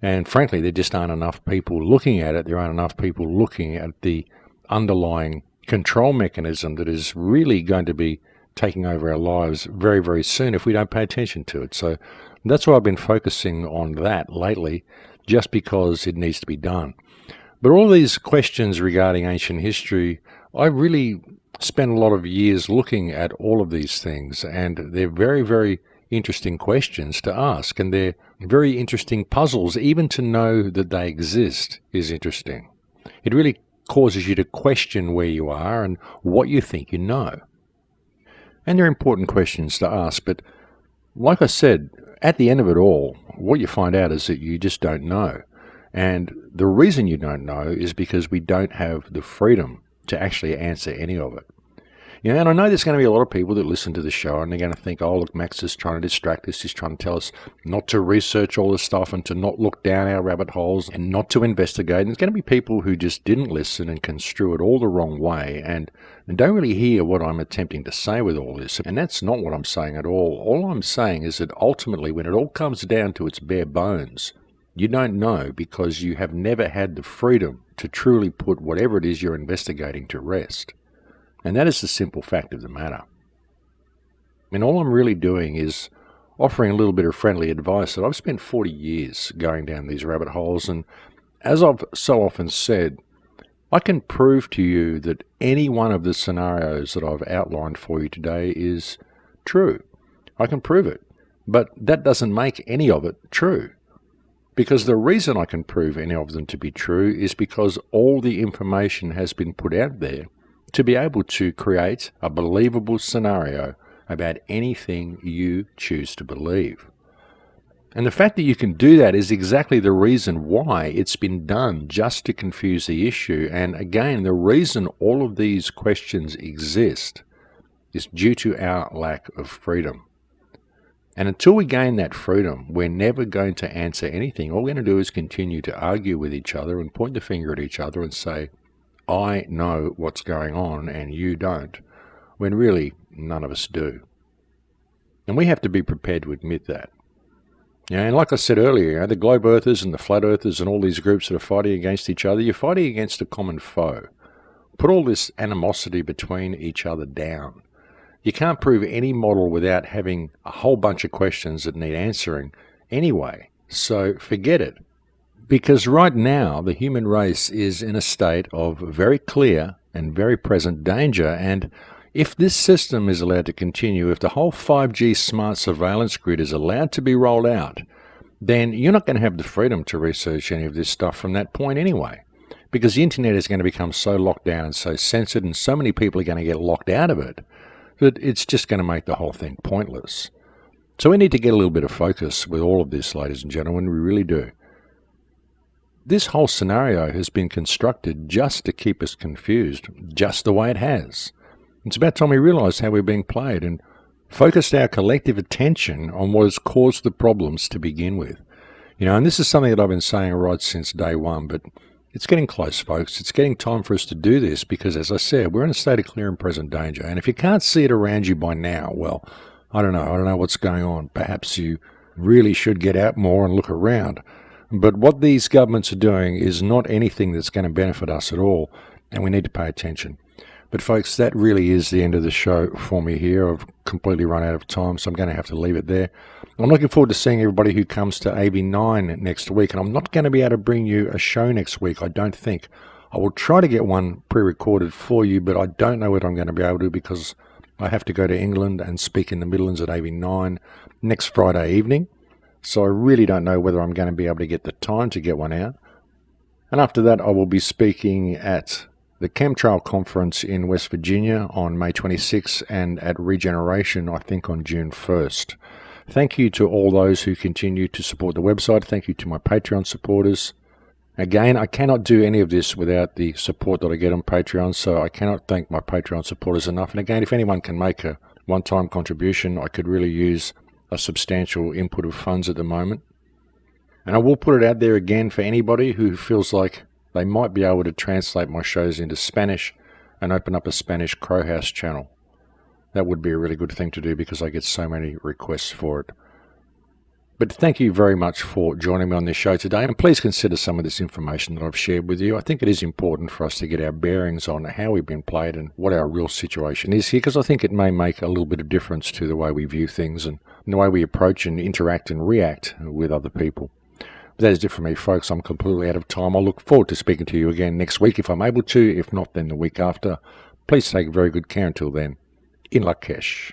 And frankly, there just aren't enough people looking at it. There aren't enough people looking at the underlying control mechanism that is really going to be taking over our lives very, very soon if we don't pay attention to it. So that's why I've been focusing on that lately, just because it needs to be done. But all these questions regarding ancient history, I really spent a lot of years looking at all of these things, and they're very, very interesting questions to ask, and they're very interesting puzzles. Even to know that they exist is interesting. It really causes you to question where you are and what you think you know. And they're important questions to ask, but like I said, at the end of it all, what you find out is that you just don't know. And the reason you don't know is because we don't have the freedom to actually answer any of it. And I know there's going to be a lot of people that listen to the show and they're going to think, oh, look, Max is trying to distract us. He's trying to tell us not to research all this stuff and to not look down our rabbit holes and not to investigate. And there's going to be people who just didn't listen and construe it all the wrong way and don't really hear what I'm attempting to say with all this. And that's not what I'm saying at all. All I'm saying is that ultimately, when it all comes down to its bare bones, you don't know because you have never had the freedom to truly put whatever it is you're investigating to rest. And that is the simple fact of the matter. And all I'm really doing is offering a little bit of friendly advice that I've spent 40 years going down these rabbit holes. And as I've so often said, I can prove to you that any one of the scenarios that I've outlined for you today is true. I can prove it. But that doesn't make any of it true. Because the reason I can prove any of them to be true is because all the information has been put out there to be able to create a believable scenario about anything you choose to believe. And the fact that you can do that is exactly the reason why it's been done, just to confuse the issue. And again, the reason all of these questions exist is due to our lack of freedom. And until we gain that freedom, we're never going to answer anything. All we're going to do is continue to argue with each other and point the finger at each other and say, I know what's going on and you don't, when really none of us do. And we have to be prepared to admit that. And like I said earlier, the globe earthers and the flat earthers and all these groups that are fighting against each other, you're fighting against a common foe. Put all this animosity between each other down. You can't prove any model without having a whole bunch of questions that need answering anyway. So forget it. Because right now, the human race is in a state of very clear and very present danger. And if this system is allowed to continue, if the whole 5G smart surveillance grid is allowed to be rolled out, then you're not going to have the freedom to research any of this stuff from that point anyway. Because the internet is going to become so locked down and so censored, and so many people are going to get locked out of it, that it's just going to make the whole thing pointless. So we need to get a little bit of focus with all of this, ladies and gentlemen, we really do. This whole scenario has been constructed just to keep us confused, just the way it has. It's about time we realised how we're being played and focused our collective attention on what has caused the problems to begin with. And this is something that I've been saying right since day one, but it's getting close, folks. It's getting time for us to do this because, as I said, we're in a state of clear and present danger. And if you can't see it around you by now, well, I don't know what's going on. Perhaps you really should get out more and look around. But what these governments are doing is not anything that's going to benefit us at all, and we need to pay attention. But folks, that really is the end of the show for me here. I've completely run out of time, so I'm going to have to leave it there. I'm looking forward to seeing everybody who comes to AB9 next week, and I'm not going to be able to bring you a show next week, I don't think. I will try to get one pre-recorded for you, but I don't know whether I'm going to be able to because I have to go to England and speak in the Midlands at AB9 next Friday evening. So I really don't know whether I'm going to be able to get the time to get one out. And after that, I will be speaking at the Chemtrail Conference in West Virginia on May 26th and at Regeneration, I think, on June 1st. Thank you to all those who continue to support the website. Thank you to my Patreon supporters. Again, I cannot do any of this without the support that I get on Patreon, so I cannot thank my Patreon supporters enough. And again, if anyone can make a one-time contribution, I could really use a substantial input of funds at the moment. And I will put it out there again for anybody who feels like they might be able to translate my shows into Spanish. and open up a Spanish Crowhouse channel. That would be a really good thing to do because I get so many requests for it. But thank you very much for joining me on this show today, and please consider some of this information that I've shared with you. I think it is important for us to get our bearings on how we've been played and what our real situation is here, because I think it may make a little bit of difference to the way we view things and the way we approach and interact and react with other people. But that is it for me, folks. I'm completely out of time. I look forward to speaking to you again next week if I'm able to. If not, then the week after. Please take very good care until then. In Lakesh.